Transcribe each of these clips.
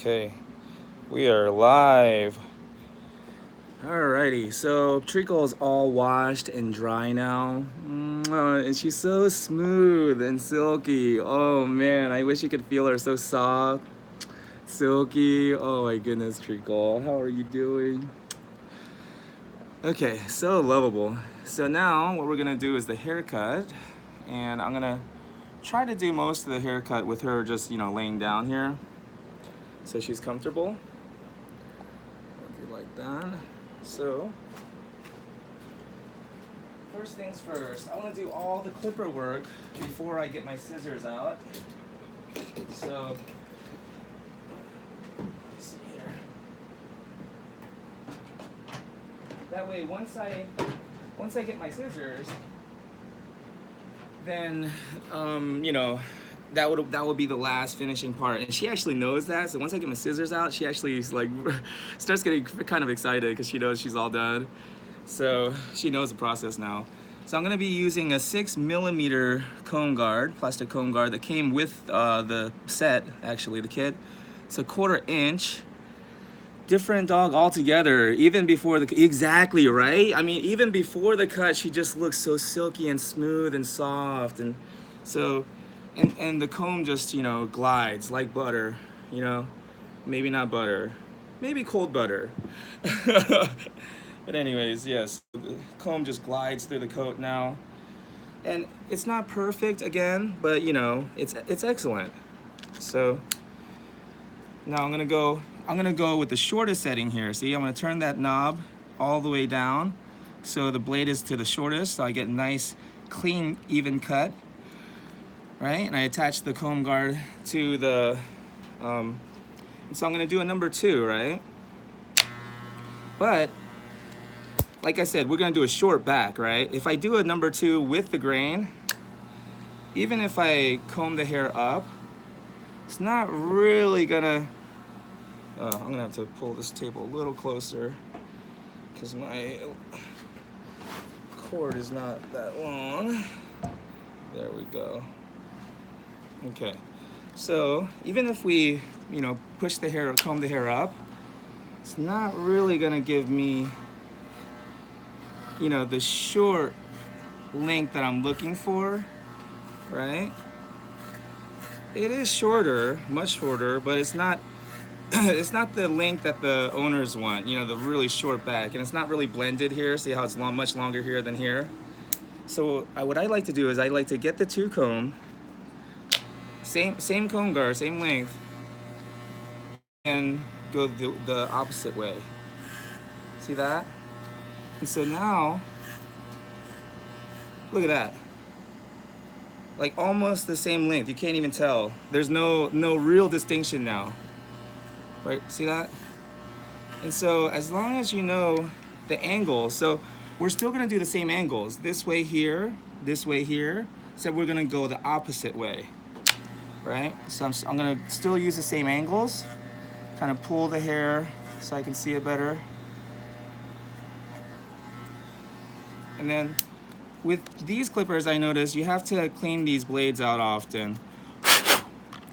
Okay, we are live. Alrighty, so Treacle is all washed and dry now. And she's so smooth and silky. Oh man, I wish you could feel her. So soft, silky. Oh my goodness, Treacle. How are you doing? Okay, so lovable. So now what we're gonna do is the haircut. And I'm gonna try to do most of the haircut with her just, laying down here. So she's comfortable. Like that. So, first things first, I want to do all the clipper work before I get my scissors out. So, let's see here. That way, once I get my scissors, then that would be the last finishing part. And she actually knows that. So once I get my scissors out, she actually like starts getting kind of excited because she knows she's all done. So she knows the process now. So I'm gonna be using a 6mm comb guard, plastic comb guard that came with the set, actually, the kit. It's a 1/4 inch. Different dog altogether, even before exactly, right? I mean, even before the cut, she just looks so silky and smooth and soft. And so, and the comb just, glides like butter, maybe not butter, maybe cold butter. But anyways, yes, the comb just glides through the coat now. And it's not perfect again, but it's excellent. So now I'm gonna go with the shortest setting here. See, I'm gonna turn that knob all the way down so the blade is to the shortest, so I get a nice, clean, even cut. Right? And I attach the comb guard to the so I'm gonna do a number 2, right? But like I said, we're gonna do a short back, right? If I do a number 2 with the grain, even if I comb the hair up, it's not really gonna. I'm gonna have to pull this table a little closer because my cord is not that long. There we go. Okay. So even if we, push the hair, comb the hair up, it's not really gonna give me, the short length that I'm looking for, right? It is shorter, much shorter, but it's not it's not the length that the owners want, the really short back. And it's not really blended here. See how it's much longer here than here? So what I like to do is I like to get the 2 comb, same comb guard, same length, and go the opposite way. See that? And so now, look at that. Like almost the same length. You can't even tell. There's no real distinction now. Right? See that? And so as long as you know the angles, so we're still gonna do the same angles. This way here, so we're gonna go the opposite way, right? So I'm gonna still use the same angles, kind of pull the hair so I can see it better. And then with these clippers, I noticed you have to clean these blades out often.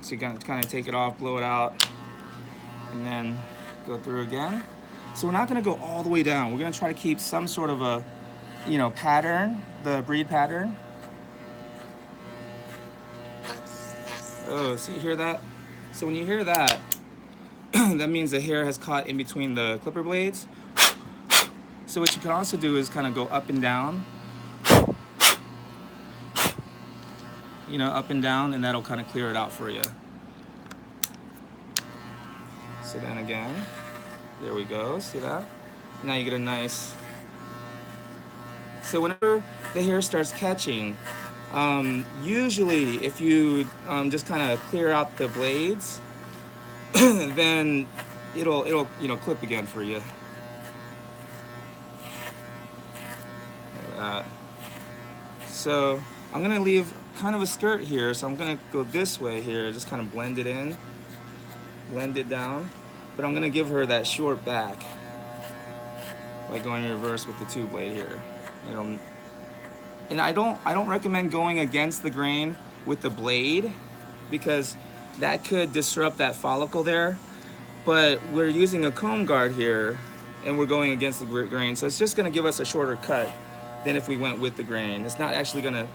So you gotta kind of take it off, blow it out, and then go through again. So we're not gonna go all the way down. We're gonna try to keep some sort of a, pattern, the breed pattern. Oh, see, you hear that? So when you hear that, that means the hair has caught in between the clipper blades. So what you can also do is kind of go up and down, up and down, and that'll kind of clear it out for you. So then again, there we go, see that? Now you get a nice, so whenever the hair starts catching, usually if you just kind of clear out the blades, then it'll clip again for you. Like that. So I'm gonna leave kind of a skirt here, so I'm gonna go this way here, just kind of blend it in, blend it down, but I'm gonna give her that short back by going in reverse with the 2 blade here. And I don't recommend going against the grain with the blade because that could disrupt that follicle there. but we're using a comb guard here and we're going against the grain. So it's just gonna give us a shorter cut than if we went with the grain. It's not actually gonna,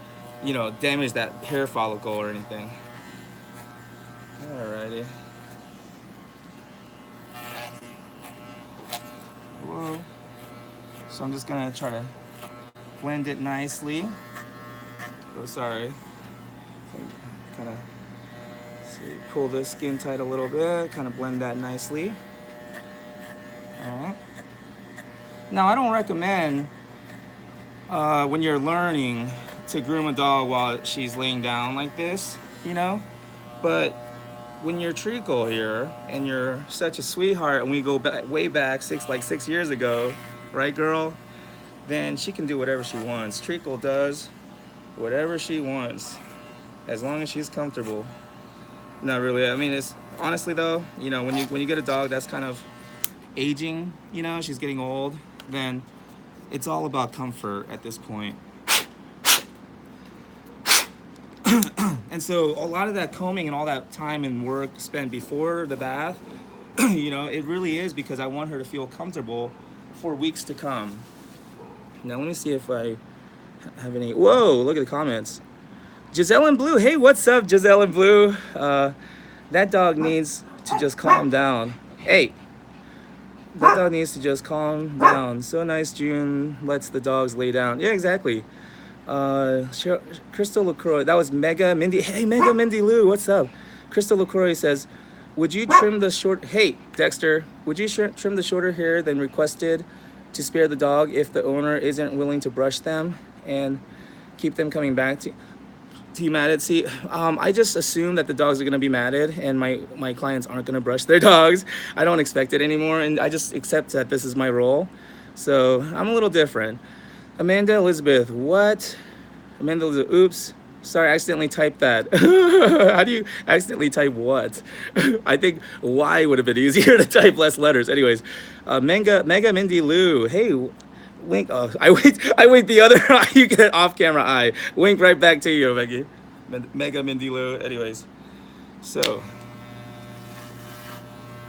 damage that hair follicle or anything. Alrighty. Whoa. So I'm just gonna try to blend it nicely. Oh, sorry. Kind of pull the skin tight a little bit, kind of blend that nicely. All right. Now I don't recommend when you're learning to groom a dog while she's laying down like this, But when you're treacle here and you're such a sweetheart, and we go back way back 6 years ago, right, girl? Then she can do whatever she wants. Treacle does whatever she wants, as long as she's comfortable. Not really. I mean, it's honestly though, when you get a dog that's kind of aging, she's getting old, then it's all about comfort at this point. And so a lot of that combing and all that time and work spent before the bath, it really is because I want her to feel comfortable for weeks to come. Now let me see if I have any. Whoa, look at the comments. Giselle and Blue. Hey, what's up, Giselle and Blue? That dog needs to just calm down. Hey, that dog needs to just calm down. So nice June lets the dogs lay down. Yeah, exactly. Crystal LaCroix. That was Mega Mindy. Hey, Mega Mindy Lou, what's up? Crystal LaCroix says, would you trim the short... Hey, Dexter, would you trim the shorter hair than requested to spare the dog if the owner isn't willing to brush them and keep them coming back to you matted? See, I just assume that the dogs are going to be matted and my clients aren't going to brush their dogs. I don't expect it anymore, and I just accept that this is my role. So I'm a little different. Amanda Elizabeth, what? Amanda Elizabeth, oops. Sorry, I accidentally typed that. How do you accidentally type what? I think Y would have been easier to type less letters. Anyways, Mega Mindy Lou. Hey, wink. Oh, I winked the other eye. You get off camera eye. Wink right back to you, Becky. Mega Mindy Lou. Anyways, so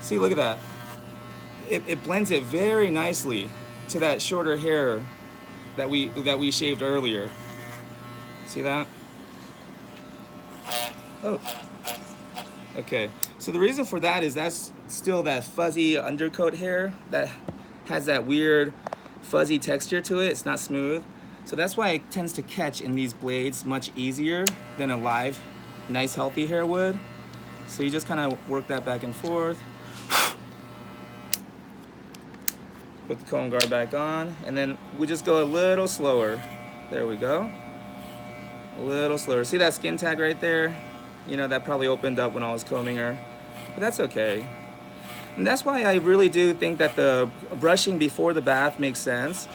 see, look at that. It blends it very nicely to that shorter hair that we shaved earlier. See that? Oh. Okay. So the reason for that is that's still that fuzzy undercoat hair that has that weird fuzzy texture to it. It's not smooth. So that's why it tends to catch in these blades much easier than a live, nice healthy hair would. So you just kind of work that back and forth. Put the comb guard back on, and then we just go a little slower. There we go. A little slower. See that skin tag right there? That probably opened up when I was combing her, but that's okay. And that's why I really do think that the brushing before the bath makes sense,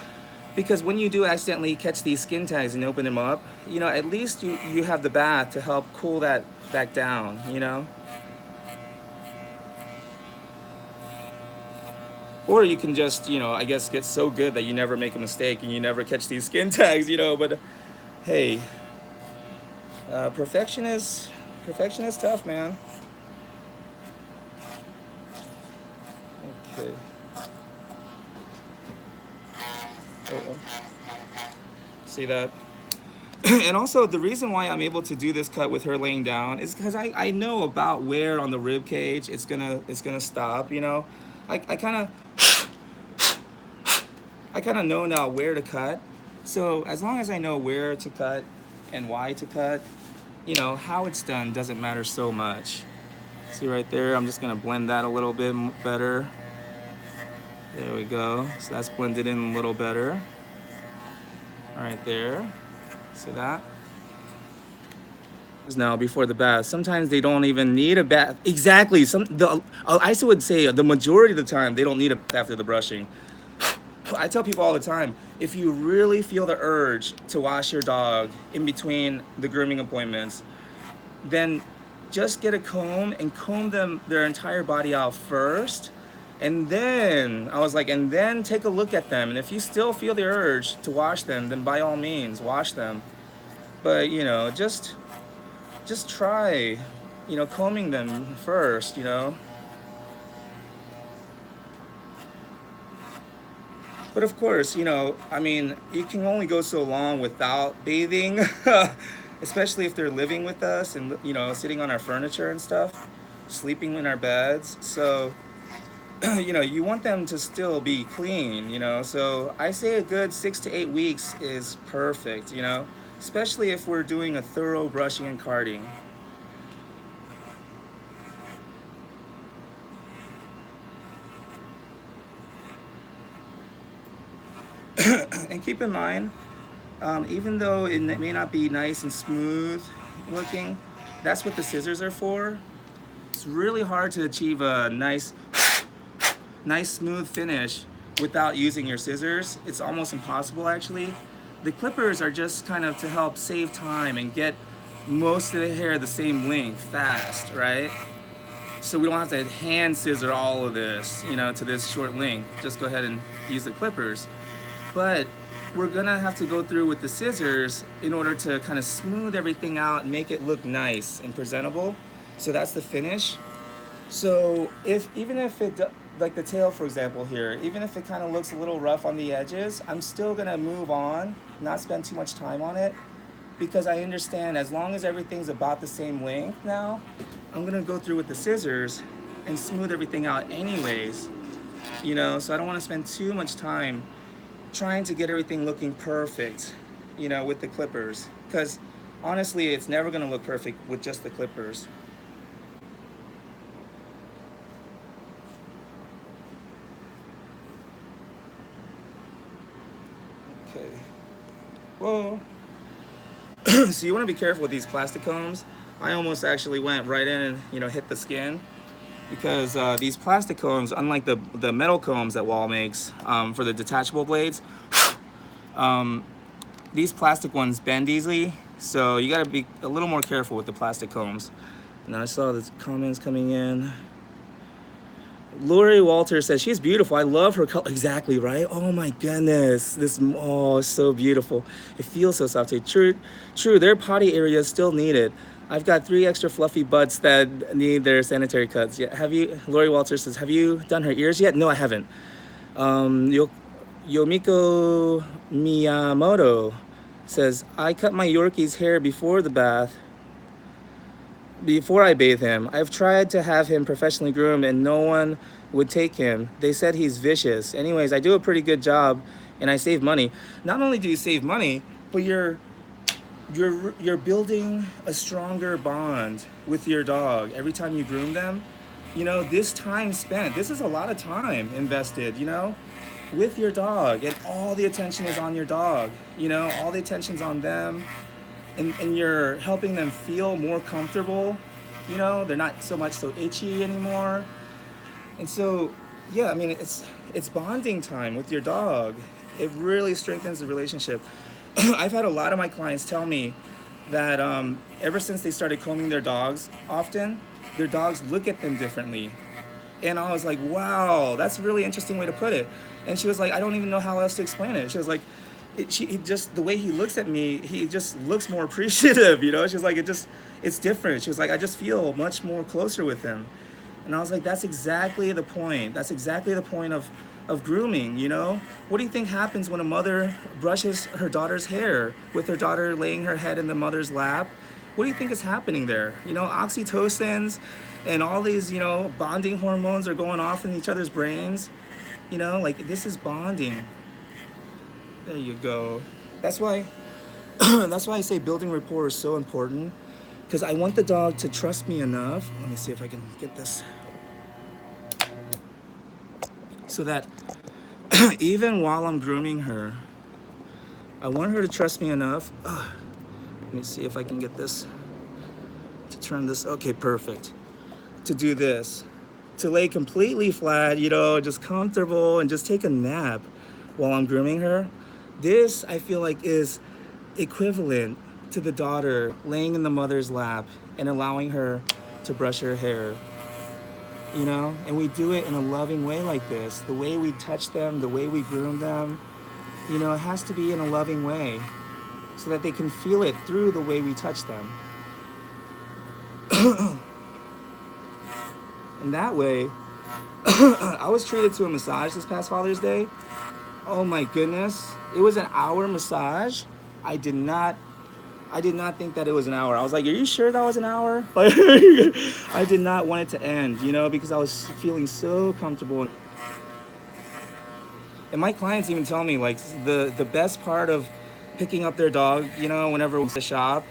because when you do accidentally catch these skin tags and open them up, at least you have the bath to help cool that back down, Or you can just, I guess get so good that you never make a mistake and you never catch these skin tags, but hey, perfection is tough, man. Okay. Uh-oh. See that? And also the reason why I'm able to do this cut with her laying down is because I know about where on the rib cage it's gonna stop. I kind of know now where to cut. So as long as I know where to cut and why to cut, how it's done doesn't matter so much. See right there, I'm just gonna blend that a little bit better. There we go. So that's blended in a little better. All right there. See that? Now before the bath. Sometimes they don't even need a bath. Exactly. I would say the majority of the time they don't need a bath after the brushing. I tell people all the time, if you really feel the urge to wash your dog in between the grooming appointments, then just get a comb and comb their entire body out first. And then and then take a look at them. And if you still feel the urge to wash them, then by all means, wash them. But, just try, combing them first, But of course, you know, I mean, you can only go so long without bathing, especially if they're living with us and, you know, sitting on our furniture and stuff, sleeping in our beds. So, you know, you want them to still be clean, you know. So I say a good 6 to 8 weeks is perfect, you know, especially if we're doing a thorough brushing and carding. And keep in mind, even though it may not be nice and smooth looking, that's what the scissors are for. It's really hard to achieve a nice smooth finish without using your scissors. It's almost impossible actually. The clippers are just kind of to help save time and get most of the hair the same length fast, right? So we don't have to hand scissor all of this, you know, to this short length. Just go ahead and use the clippers. But we're gonna have to go through with the scissors in order to kind of smooth everything out and make it look nice and presentable. So that's the finish. So if even if it like the tail for example here, even if it kind of looks a little rough on the edges, I'm still gonna move on, not spend too much time on it, because I understand as long as everything's about the same length now, I'm gonna go through with the scissors and smooth everything out anyways, you know. So I don't want to spend too much time trying to get everything looking perfect, you know, with the clippers, because honestly it's never going to look perfect with just the clippers. Okay, well, so you want to be careful with these plastic combs. I almost actually went right in and, you know, hit the skin, because these plastic combs, unlike the metal combs that Wahl makes for the detachable blades, um, these plastic ones bend easily, so you got to be a little more careful with the plastic combs. And I saw the comments coming in. Lori Walter says she's beautiful. I love her color. Exactly, right? Oh my goodness, this is so beautiful. It feels so soft. True, true. Their potty area is still needed. I've got 3 extra fluffy butts that need their sanitary cuts. Yeah, have you? Lori Walter says, have you done her ears yet? No, I haven't. Yomiko Miyamoto says, I cut my Yorkie's hair before I bathe him. I've tried to have him professionally groomed and no one would take him. They said he's vicious. Anyways, I do a pretty good job and I save money. Not only do you save money, but you're building a stronger bond with your dog every time you groom them. You know, this time spent, this is a lot of time invested, you know, with your dog, and all the attention is on your dog, you know, all the attention's on them, and you're helping them feel more comfortable, you know, they're not so much so itchy anymore. And so, yeah, I mean, it's bonding time with your dog. It really strengthens the relationship. I've had a lot of my clients tell me that ever since they started combing their dogs often, their dogs look at them differently. And I was like, wow, that's a really interesting way to put it. And she was like, I don't even know how else to explain it. She was like, just the way he looks at me, he just looks more appreciative, you know? She was like, it's different. She was like, I just feel much more closer with him. And I was like, that's exactly the point. That's exactly the point of grooming, you know? What do you think happens when a mother brushes her daughter's hair with her daughter laying her head in the mother's lap? What do you think is happening there? You know, oxytocins and all these, you know, bonding hormones are going off in each other's brains. You know, like this is bonding. There you go. That's why that's why I say building rapport is so important, because I want the dog to trust me enough. Let me see if I can get this. So that even while I'm grooming her, I want her to trust me enough. Let me see if I can get this to turn this. Okay, perfect. To do this. To lay completely flat, you know, just comfortable and just take a nap while I'm grooming her. This, I feel like, is equivalent to the daughter laying in the mother's lap and allowing her to brush her hair, you know? And we do it in a loving way like this. The way we touch them, the way we groom them, you know, it has to be in a loving way so that they can feel it through the way we touch them. And that way, I was treated to a massage this past Father's Day, Oh my goodness. It was an hour massage. I did not I did not think that it was an hour. I was like, "Are you sure that was an hour?" Like, I did not want it to end, you know, because I was feeling so comfortable. And my clients even tell me like the best part of picking up their dog, you know, whenever we the shop,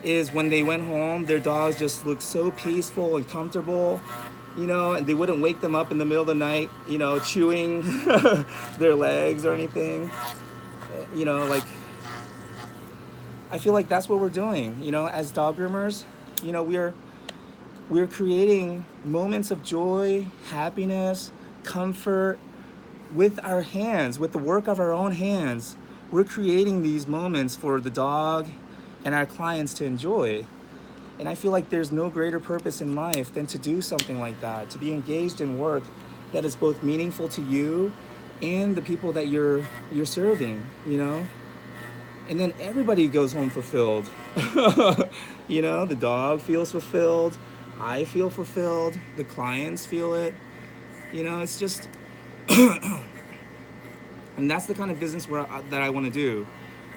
is when they went home, their dogs just looked so peaceful and comfortable, you know, and they wouldn't wake them up in the middle of the night, you know, chewing their legs or anything, you know, like I feel like that's what we're doing, you know, as dog groomers. You know, we're creating moments of joy, happiness, comfort with our hands, with the work of our own hands. We're creating these moments for the dog and our clients to enjoy. And I feel like there's no greater purpose in life than to do something like that, to be engaged in work that is both meaningful to you and the people that you're serving, you know? And then everybody goes home fulfilled. You know, the dog feels fulfilled, I feel fulfilled, the clients feel it. You know, it's just, and that's the kind of business that I want to do,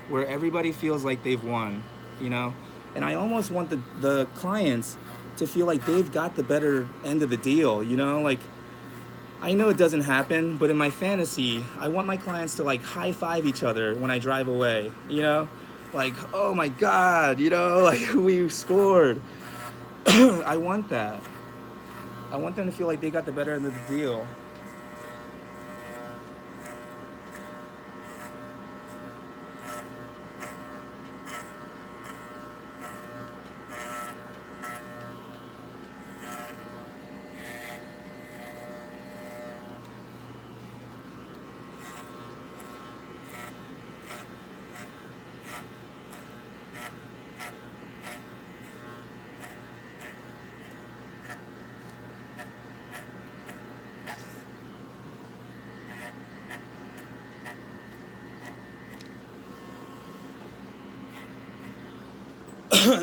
where everybody feels like they've won, you know? And I almost want the clients to feel like they've got the better end of the deal, you know? Like, I know it doesn't happen, but in my fantasy, I want my clients to like high five each other when I drive away, you know? Like, oh my God, you know, like we scored. I want that. I want them to feel like they got the better end of the deal.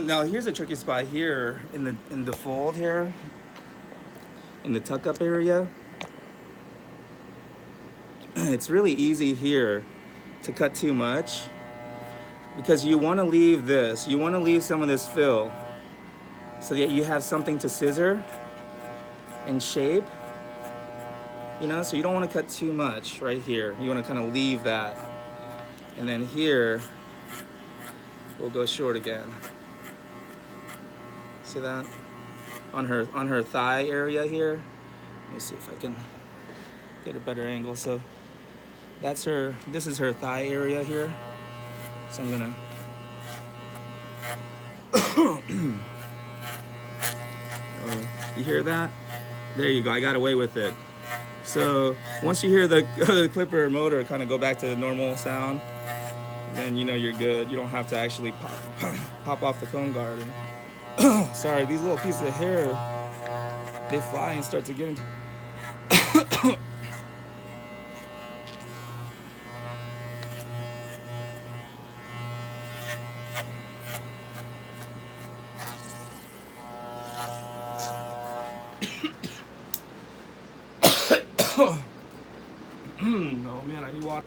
Now here's a tricky spot here in the fold here, in the tuck up area. It's really easy here to cut too much because you want to leave this. You want to leave some of this fill so that you have something to scissor and shape, you know, so you don't want to cut too much right here. You want to kind of leave that. And then here, we'll go short again. See that? On her thigh area here. Let me see if I can get a better angle. So that's her, this is her thigh area here. So I'm gonna, you hear that? There you go, I got away with it. So once you hear the, the clipper motor kind of go back to the normal sound, then you know you're good. You don't have to actually pop off the comb guard. And sorry, these little pieces of hair, they fly and start to get into. Oh man, I need water.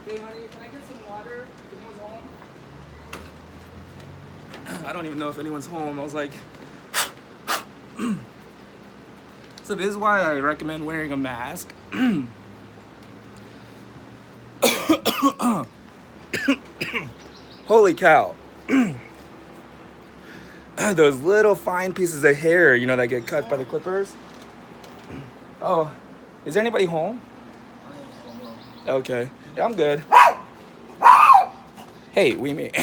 Hey honey, can I get some water? Anyone's home? I don't even know if anyone's home. I was like, so this is why I recommend wearing a mask. Holy cow. Those little fine pieces of hair, you know, that get cut by the clippers. Oh, is there anybody home? Okay, yeah, I'm good. Hey, we meet.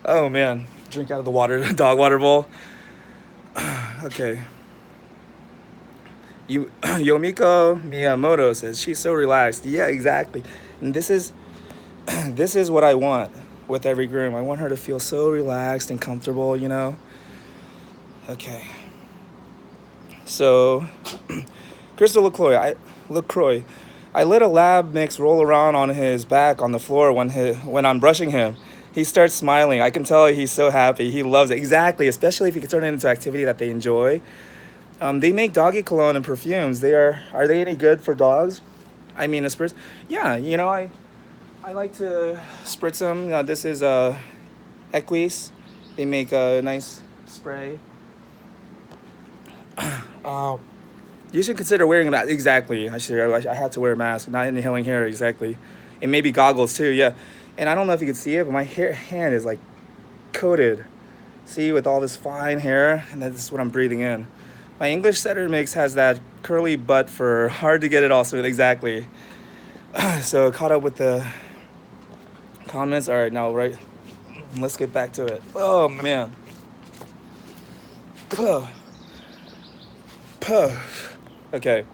Oh man, drink out of the water, dog water bowl. Okay. Yomiko Miyamoto says she's so relaxed. Yeah, exactly. And this is this is what I want with every groom. I want her to feel so relaxed and comfortable, you know. Okay. So, Crystal LaCroix, I let a lab mix roll around on his back on the floor when I'm brushing him. He starts smiling. I can tell he's so happy. He loves it. Exactly, especially if you can turn it into activity that they enjoy. They make doggy cologne and perfumes. Are they any good for dogs? I mean, a spritz. Yeah, you know, I like to spritz them. This is EQyss. They make a nice spray. Uh, you should consider wearing that. Exactly. I had to wear a mask, not inhaling hair. Exactly, and maybe goggles too. Yeah, and I don't know if you can see it, but my hand is like coated. See, with all this fine hair, and that's what I'm breathing in. My English setter mix has that curly butt fur, hard to get it all smooth. Exactly. So caught up with the comments. All right, now right, let's get back to it. Oh man. Puh. Puh. Okay.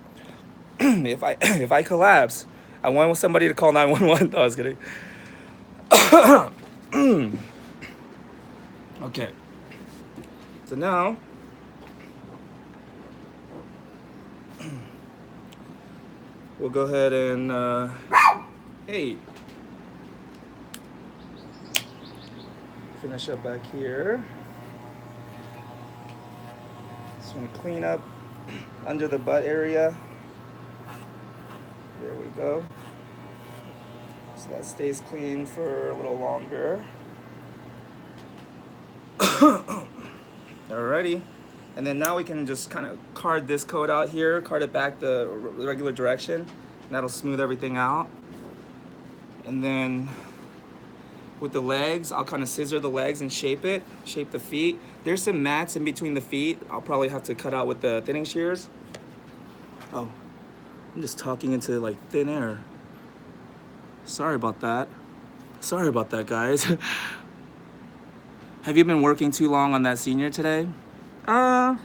If I collapse, I want somebody to call 911. No, I was kidding. Okay. So now we'll go ahead and hey, finish up back here. Just want to clean up under the butt area. There we go. So that stays clean for a little longer. Alrighty. And then now we can just kind of card this coat out here, card it back the regular direction, and that'll smooth everything out. And then with the legs, I'll kind of scissor the legs and shape the feet. There's some mats in between the feet. I'll probably have to cut out with the thinning shears. Oh, I'm just talking into like thin air. Sorry about that. Sorry about that, guys. Have you been working too long on that senior today? I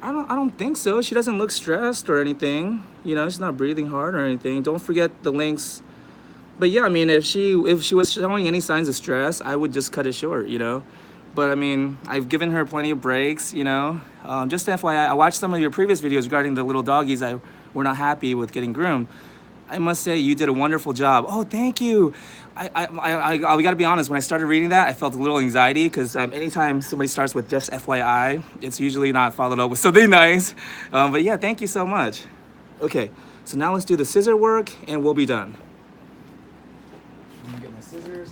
don't think so. She doesn't look stressed or anything. You know, she's not breathing hard or anything. Don't forget the links. But yeah, I mean, if she was showing any signs of stress, I would just cut it short, you know. But I mean, I've given her plenty of breaks, you know. Just FYI, I watched some of your previous videos regarding the little doggies that were not happy with getting groomed. I must say you did a wonderful job. Oh, thank you. I got to be honest. When I started reading that, I felt a little anxiety because anytime somebody starts with just FYI, it's usually not followed up with something nice. But yeah, thank you so much. Okay, so now let's do the scissor work and we'll be done. I'm gonna get my scissors.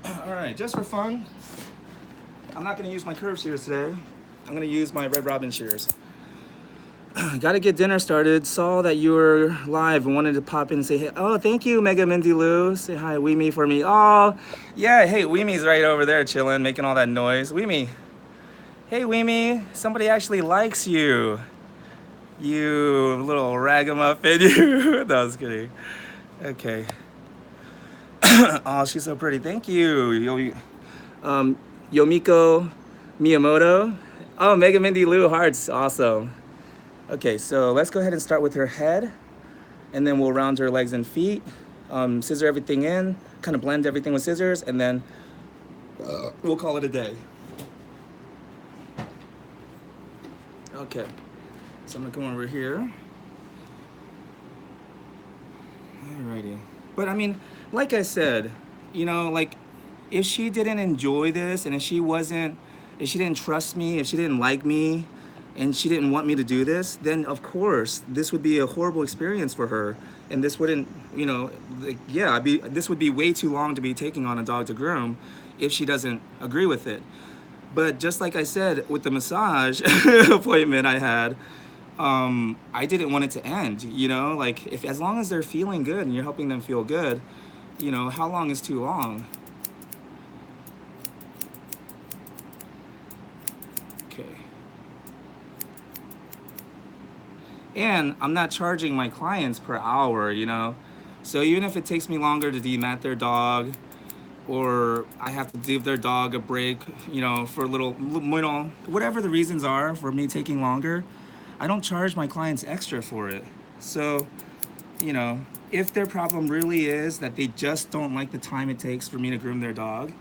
All right, just for fun, I'm not gonna use my curved shears today. I'm gonna use my Red Robin shears. Gotta get dinner started. Saw that you were live and wanted to pop in and say, hey, oh, thank you, Mega Mindy Lou. Say hi, Weemy for me. Oh, yeah, hey, Weemy's right over there chilling, making all that noise. Weemy. Hey, Weemy, somebody actually likes you. You little ragamuffin, you. No, I was kidding. Okay. Oh, she's so pretty. Thank you. Yomiko Miyamoto. Oh, Mega Mindy Lou hearts. Awesome. Okay, so let's go ahead and start with her head, and then we'll round her legs and feet, scissor everything in, kind of blend everything with scissors, and then we'll call it a day. Okay, so I'm gonna come over here. Alrighty. But I mean, like I said, you know, like if she didn't enjoy this and if she didn't trust me, if she didn't like me, and she didn't want me to do this, then of course this would be a horrible experience for her, and this wouldn't, you know, like, yeah, this would be way too long to be taking on a dog to groom if she doesn't agree with it. But just like I said with the massage appointment I had, I didn't want it to end, you know, like if as long as they're feeling good and you're helping them feel good, you know, how long is too long? Okay. And I'm not charging my clients per hour, you know, so even if it takes me longer to demat their dog, or I have to give their dog a break, you know, for a little, you know, whatever the reasons are for me taking longer, I don't charge my clients extra for it. So, you know, if their problem really is that they just don't like the time it takes for me to groom their dog,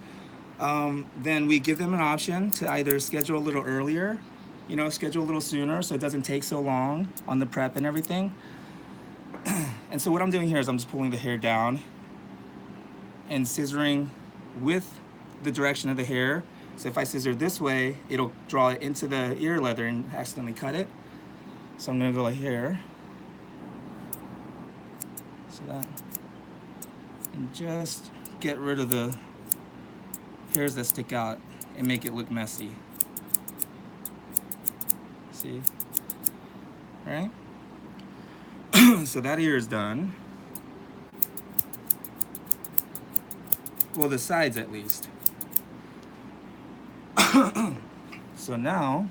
then we give them an option to either schedule a little earlier you know, schedule a little sooner so it doesn't take so long on the prep and everything. And so what I'm doing here is I'm just pulling the hair down and scissoring with the direction of the hair. So if I scissor this way, it'll draw it into the ear leather and accidentally cut it. So I'm gonna go like here. So that, and just get rid of the hairs that stick out and make it look messy. See? All right? So that ear is done. Well, the sides at least. So now,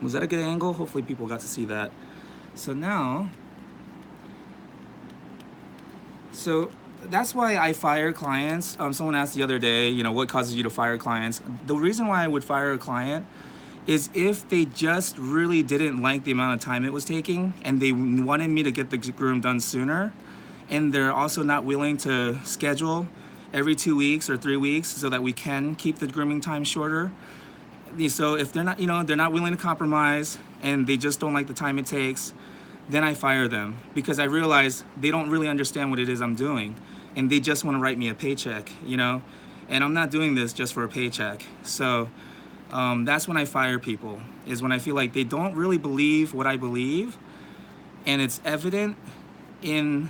was that a good angle? Hopefully people got to see that. So now, so that's why I fire clients. Someone asked the other day, you know, what causes you to fire clients? The reason why I would fire a client is if they just really didn't like the amount of time it was taking and they wanted me to get the groom done sooner, and they're also not willing to schedule every 2 weeks or 3 weeks so that we can keep the grooming time shorter. So if they're not, you know, they're not willing to compromise and they just don't like the time it takes, then I fire them because I realize they don't really understand what it is I'm doing and they just want to write me a paycheck, you know, and I'm not doing this just for a paycheck. So that's when I fire people, is when I feel like they don't really believe what I believe, and it's evident in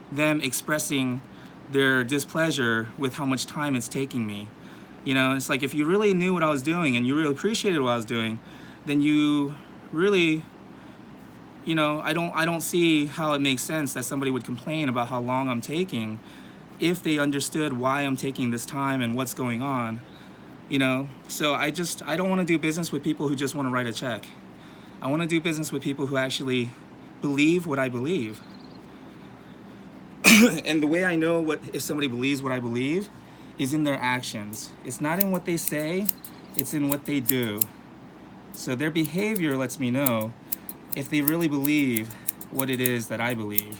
them expressing their displeasure with how much time it's taking me. You know, it's like if you really knew what I was doing and you really appreciated what I was doing, then you really, you know, I don't see how it makes sense that somebody would complain about how long I'm taking if they understood why I'm taking this time and what's going on. You know, so I don't want to do business with people who just want to write a check. I want to do business with people who actually believe what I believe. And the way I know what if somebody believes what I believe is in their actions. It's not in what they say, it's in what they do. So their behavior lets me know if they really believe what it is that I believe.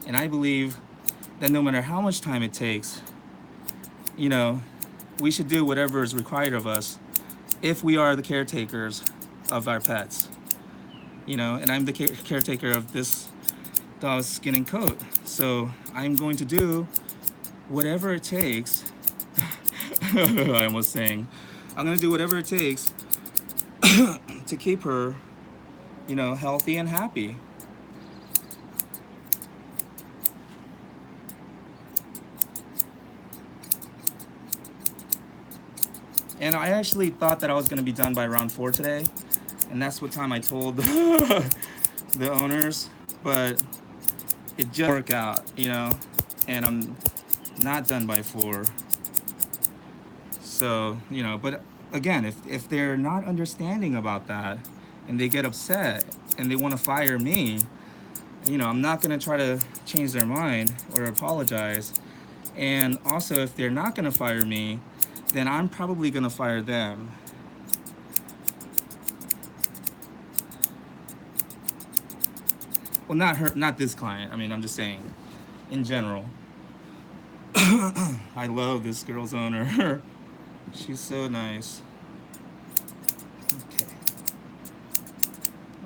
And I believe that no matter how much time it takes, you know, we should do whatever is required of us if we are the caretakers of our pets. You know, and I'm the caretaker of this dog's skin and coat. So I'm going to do whatever it takes. I almost sang. I'm going to do whatever it takes to keep her, you know, healthy and happy. And I actually thought that I was going to be done by round 4 today. And that's what time I told the owners. But it just worked out, you know. And I'm not done by 4. So, you know, but again, if they're not understanding about that and they get upset and they want to fire me, you know, I'm not going to try to change their mind or apologize. And also, if they're not going to fire me, then I'm probably going to fire them. Well, not her, not this client. I mean, I'm just saying, in general. I love this girl's owner. She's so nice. Okay.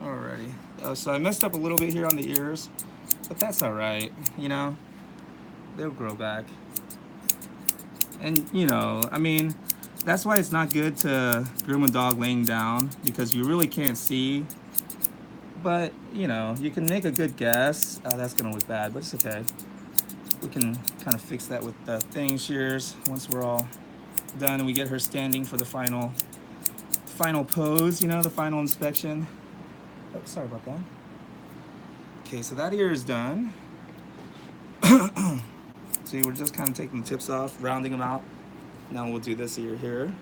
Alrighty. So I messed up a little bit here on the ears, but that's alright, you know? They'll grow back. And, you know, I mean, that's why it's not good to groom a dog laying down, because you really can't see. But, you know, you can make a good guess. Oh, that's going to look bad, but it's okay. We can kind of fix that with the thing shears once we're all done and we get her standing for the final pose, you know, the final inspection. Oh, sorry about that. Okay, so that ear is done. See, we're just kind of taking the tips off, rounding them out. Now we'll do this ear here.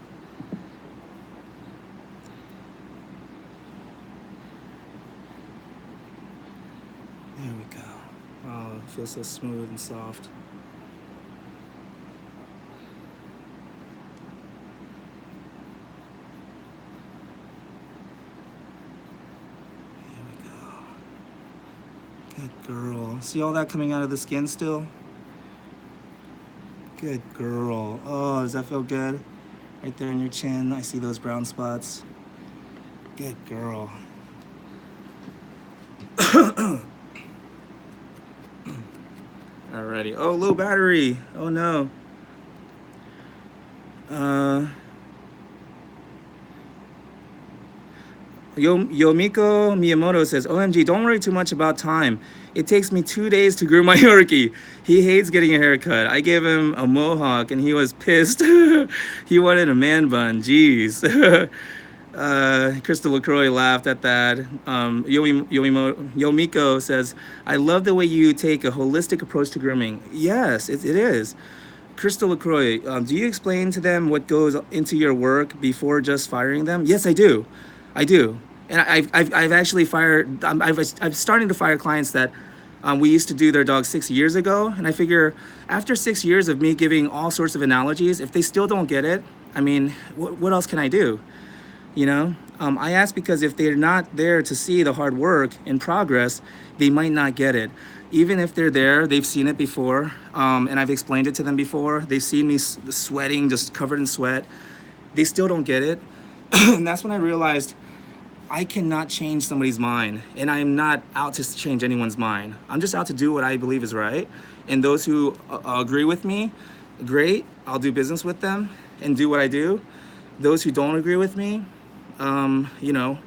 There we go. Oh, it feels so smooth and soft. There we go. Good girl. See all that coming out of the skin still? Good girl. Oh, does that feel good? Right there in your chin, I see those brown spots. Good girl. Alrighty. Oh, low battery. Oh no. Uh, Yomiko Miyamoto says, OMG, don't worry too much about time. It takes me 2 days to groom my Yorkie. He hates getting a haircut. I gave him a mohawk and he was pissed. He wanted a man bun. Jeez. Crystal LaCroix laughed at that. Yomiko says, I love the way you take a holistic approach to grooming. Yes, it is. Crystal LaCroix, do you explain to them what goes into your work before just firing them? Yes, I do. I do. And I've actually fired, I'm starting to fire clients that we used to do their dogs 6 years ago. And I figure after 6 years of me giving all sorts of analogies, if they still don't get it, I mean, what else can I do? You know, I ask because if they're not there to see the hard work in progress, they might not get it. Even if they're there, they've seen it before, and I've explained it to them before. They've seen me sweating, just covered in sweat. They still don't get it. And that's when I realized I cannot change somebody's mind, and I am not out to change anyone's mind. I'm just out to do what I believe is right. And those who agree with me, great, I'll do business with them and do what I do. Those who don't agree with me, you know,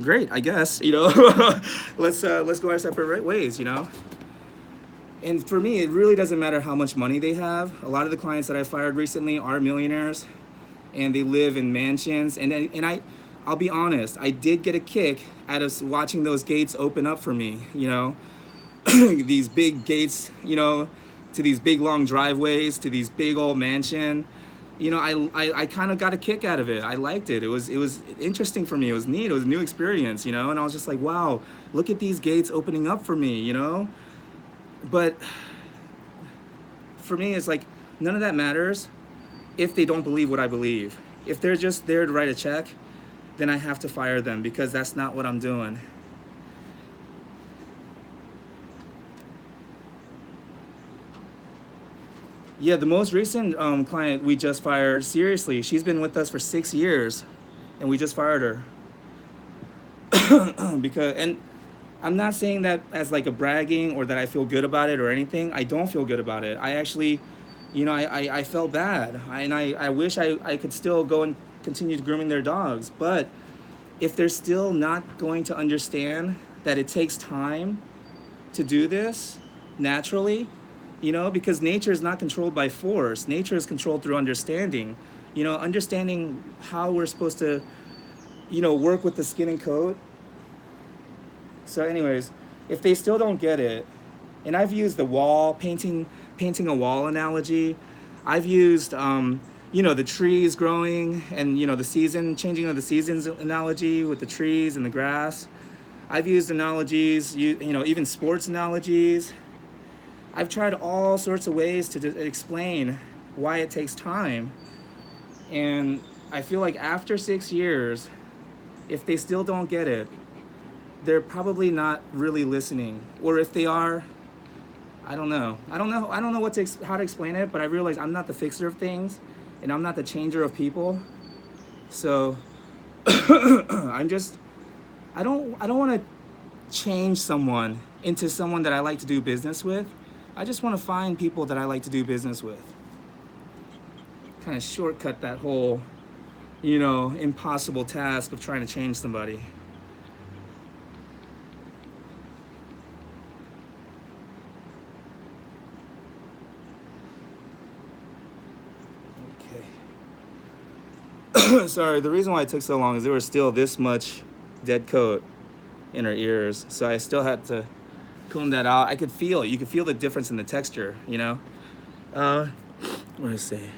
great, I guess, you know, let's go our separate ways, you know. And for me, it really doesn't matter how much money they have. A lot of the clients that I fired recently are millionaires, and they live in mansions. I'll be honest, I did get a kick out of watching those gates open up for me, you know, these big gates, you know, to these big long driveways, to these big old mansion. You know, I kind of got a kick out of it. I liked it. It was interesting for me. It was neat. It was a new experience, you know. And I was just like, wow, look at these gates opening up for me, you know. But for me, it's like none of that matters if they don't believe what I believe. If they're just there to write a check, then I have to fire them because that's not what I'm doing. Yeah, the most recent client we just fired, seriously, she's been with us for 6 years, and we just fired her. And I'm not saying that as like a bragging or that I feel good about it or anything. I don't feel good about it. I actually, you know, I felt bad. I wish I could still go and continue grooming their dogs. But if they're still not going to understand that it takes time to do this naturally, you know, because nature is not controlled by force. Nature is controlled through understanding, you know, understanding how we're supposed to, you know, work with the skin and coat. So anyways, if they still don't get it, and I've used the wall, painting a wall analogy. I've used, you know, the trees growing and, you know, the season, changing of the seasons analogy with the trees and the grass. I've used analogies, you know, even sports analogies. I've tried all sorts of ways to explain why it takes time. And I feel like after 6 years, if they still don't get it, they're probably not really listening. Or if they are, I don't know. I don't know how to explain it, but I realize I'm not the fixer of things, and I'm not the changer of people. So I'm just, I don't want to change someone into someone that I like to do business with. I just want to find people that I like to do business with. Kind of shortcut that whole, you know, impossible task of trying to change somebody. Okay. Sorry, the reason why it took so long is there was still this much dead coat in her ears, so I still had to comb that out. I could feel it. You could feel the difference in the texture, you know? What did I say?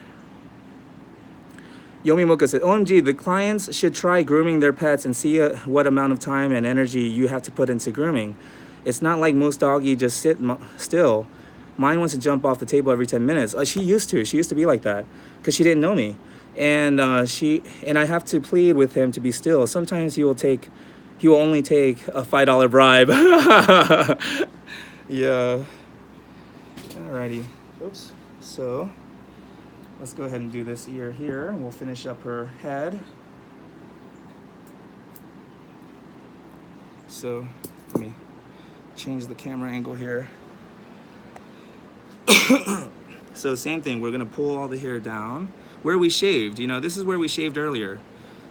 Yomi Moka said, OMG, the clients should try grooming their pets and see what amount of time and energy you have to put into grooming. It's not like most doggy just sit still. Mine wants to jump off the table every 10 minutes. She used to be like that because she didn't know me. And I have to plead with him to be still. Sometimes he will only take a $5 bribe. Yeah. Alrighty. Oops. So let's go ahead and do this ear here, and we'll finish up her head. So let me change the camera angle here. So same thing, we're gonna pull all the hair down where we shaved. You know, this is where we shaved earlier.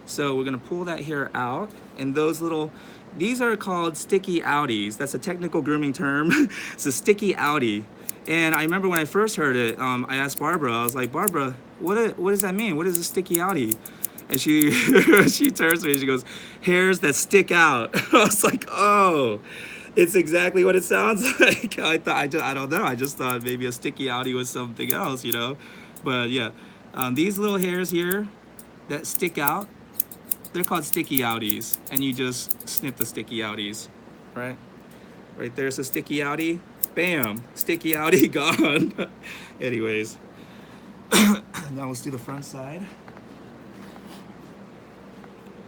So we're gonna pull that hair out, and those little, these are called sticky outies. That's a technical grooming term. It's a sticky outie. And I remember when I first heard it, I asked Barbara, I was like, Barbara, what does that mean? What is a sticky outie? And she she turns to me and she goes, hairs that stick out. I was like, oh, it's exactly what it sounds like. I don't know. I just thought maybe a sticky outie was something else, you know? But yeah, these little hairs here that stick out, they're called sticky outies, and you just snip the sticky outies, right? Right there's a sticky outie. Bam, sticky outie gone. Anyways, now let's do the front side.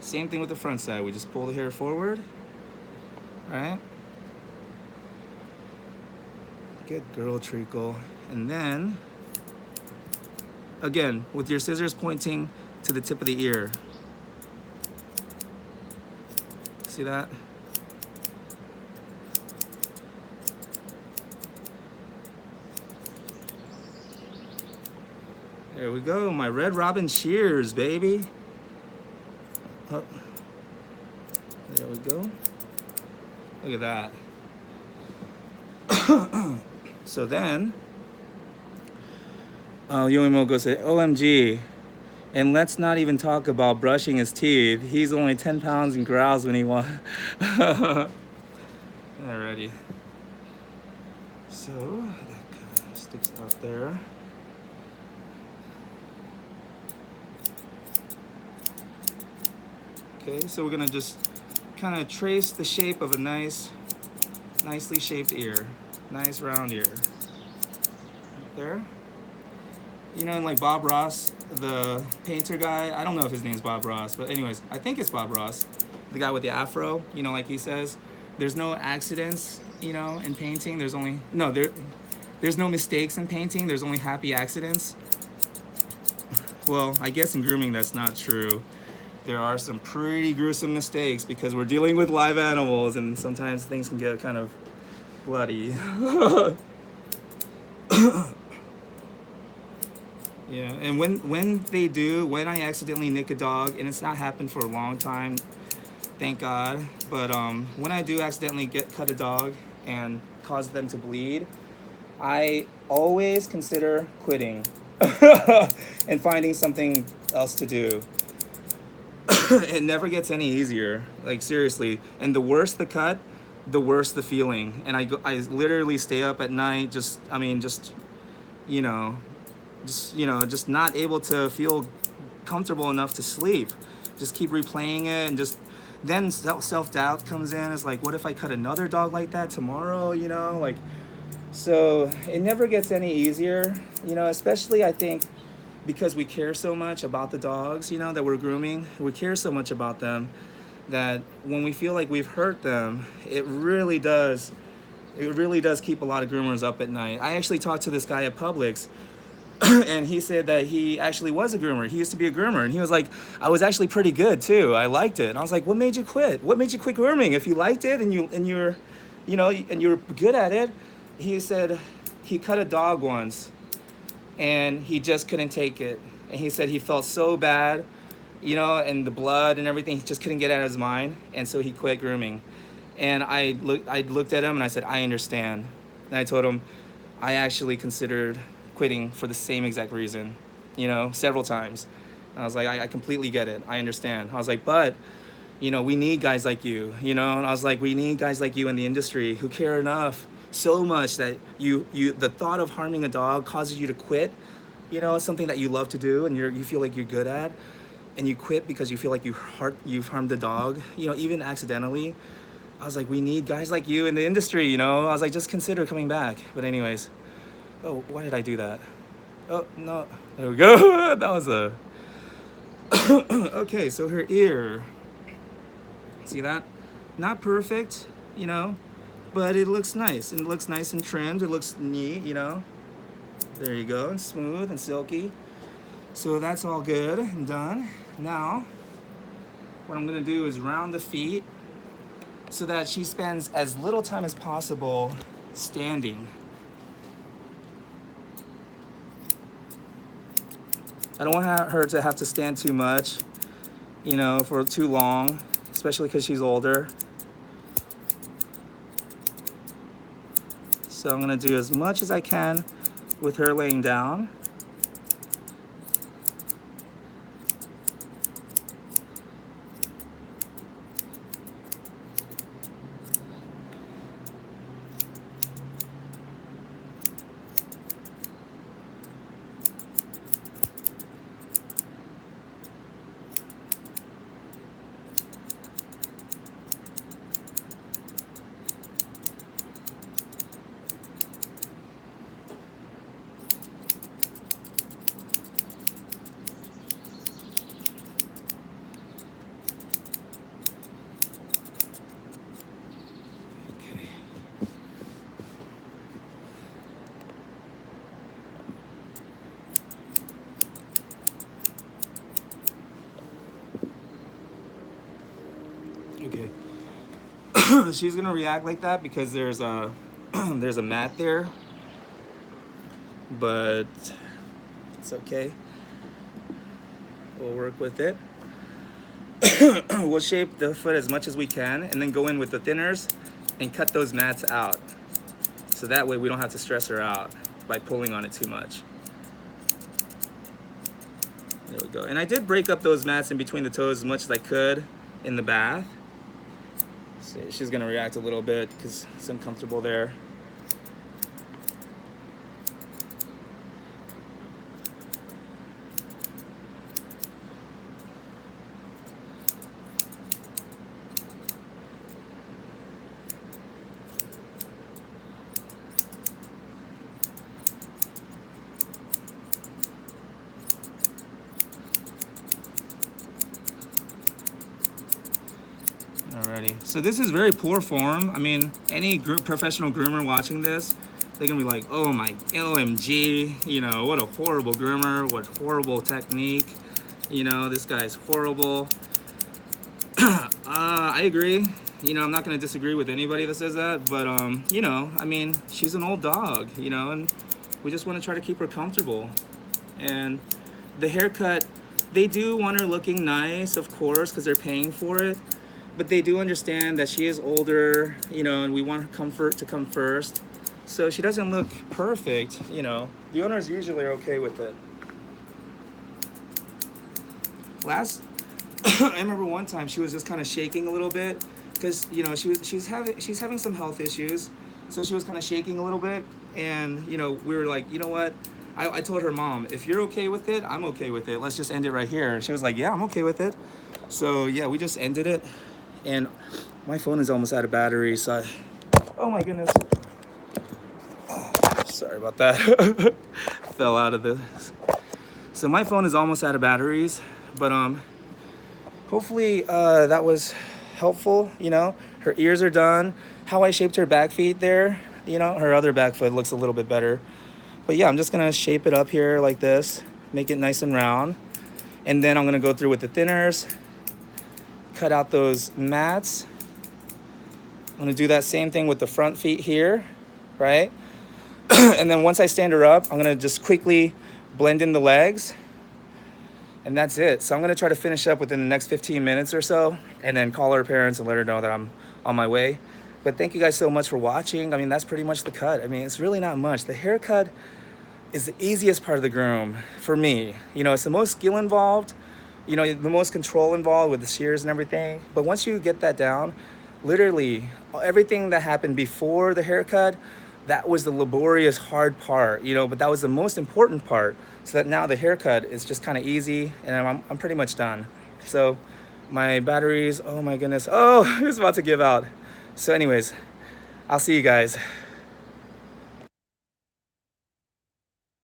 Same thing with the front side. We just pull the hair forward, right? Good girl, treacle. And then, again, with your scissors pointing to the tip of the ear. See that? There we go, my Red Robin shears, baby. Oh. There we go. Look at that. So then, Yoimo goes, OMG. And let's not even talk about brushing his teeth. He's only 10 pounds and growls when he wants. Alrighty. So, that kind of sticks out there. Okay, so we're gonna just kind of trace the shape of a nicely shaped ear. Nice round ear. Right there. You know, like Bob Ross, the painter guy, I don't know if his name's Bob Ross, but anyways, I think it's Bob Ross, the guy with the afro, you know, like he says, there's no accidents, you know, in painting. There's no mistakes in painting. There's only happy accidents. Well, I guess in grooming that's not true. There are some pretty gruesome mistakes because we're dealing with live animals and sometimes things can get kind of bloody. Yeah, and when I accidentally nick a dog, and it's not happened for a long time, thank God, but when I do accidentally cut a dog and cause them to bleed, I always consider quitting and finding something else to do. It never gets any easier, like seriously. And the worse the cut, the worse the feeling. And I literally stay up at night, just not able to feel comfortable enough to sleep. Just keep replaying it, and just then self-doubt comes in. It's like, what if I cut another dog like that tomorrow, you know? Like, so it never gets any easier, you know, especially I think because we care so much about the dogs, you know, that we're grooming. We care so much about them that when we feel like we've hurt them, it really does keep a lot of groomers up at night. I actually talked to this guy at Publix and he said that he actually was a groomer. He used to be a groomer, and he was like, I was actually pretty good too. I liked it. And I was like, what made you quit? What made you quit grooming? If you liked it and you're good at it. He said he cut a dog once and he just couldn't take it. And he said he felt so bad, you know, and the blood and everything, he just couldn't get it out of his mind, and so he quit grooming. And I looked at him and I said, I understand. And I told him I actually considered quitting for the same exact reason, you know, several times. And I was like, I completely get it. I understand. I was like, but, you know, we need guys like you, you know? And I was like, we need guys like you in the industry who care enough so much that the thought of harming a dog causes you to quit, you know, it's something that you love to do and you feel like you're good at, and you quit because you feel like you've harmed the dog, you know, even accidentally. I was like, we need guys like you in the industry, you know? I was like, just consider coming back. But anyways, oh, why did I do that? Oh, no, there we go. That was a, okay, so her ear, see that? Not perfect, you know, but it looks nice. And it looks nice and trimmed. It looks neat, you know? There you go, and smooth and silky. So that's all good and done. Now, what I'm gonna do is round the feet. so that she spends as little time as possible standing. I don't want her to have to stand too much, you know, for too long, especially because she's older. So I'm gonna do as much as I can with her laying down. Okay. She's gonna react like that because there's a there's a mat there, but it's okay. We'll work with it. We'll shape the foot as much as we can and then go in with the thinners and cut those mats out. So that way we don't have to stress her out by pulling on it too much. There we go. And I did break up those mats in between the toes as much as I could in the bath. So she's gonna react a little bit because it's uncomfortable there. Alrighty, so this is very poor form. I mean, any professional groomer watching this, they're gonna be like, oh my OMG, you know, what a horrible groomer, what horrible technique, you know, this guy's horrible. I agree. You know, I'm not gonna disagree with anybody that says that, but you know, I mean, she's an old dog, you know, and we just wanna try to keep her comfortable. And the haircut, they do want her looking nice, of course, because they're paying for it. But they do understand that she is older, you know, and we want her comfort to come first. So she doesn't look perfect, you know. The owners usually are okay with it. I remember one time she was just kind of shaking a little bit because, you know, she's having some health issues. So she was kind of shaking a little bit, and, you know, we were like, you know what? I told her mom, if you're okay with it, I'm okay with it. Let's just end it right here. And she was like, yeah, I'm okay with it. So yeah, we just ended it. And my phone is almost out of battery, so oh my goodness. Oh, sorry about that. Fell out of this. So my phone is almost out of batteries, but hopefully that was helpful, you know. Her ears are done. How I shaped her back feet there, you know, her other back foot looks a little bit better. But yeah, I'm just gonna shape it up here like this, make it nice and round. And then I'm gonna go through with the thinners, cut out those mats. I'm gonna do that same thing with the front feet here, right? And then once I stand her up, I'm gonna just quickly blend in the legs, and that's it. So I'm gonna try to finish up within the next 15 minutes or so, and then call her parents and let her know that I'm on my way. But thank you guys so much for watching. I mean, that's pretty much the cut. I mean, it's really not much. The haircut is the easiest part of the groom for me. You know, it's the most skill involved, you know, the most control involved with the shears and everything. But once you get that down, literally everything that happened before the haircut, that was the laborious, hard part, you know, but that was the most important part. So that now the haircut is just kind of easy, and I'm pretty much done. So my batteries, oh my goodness, oh, it's about to give out. So anyways, I'll see you guys.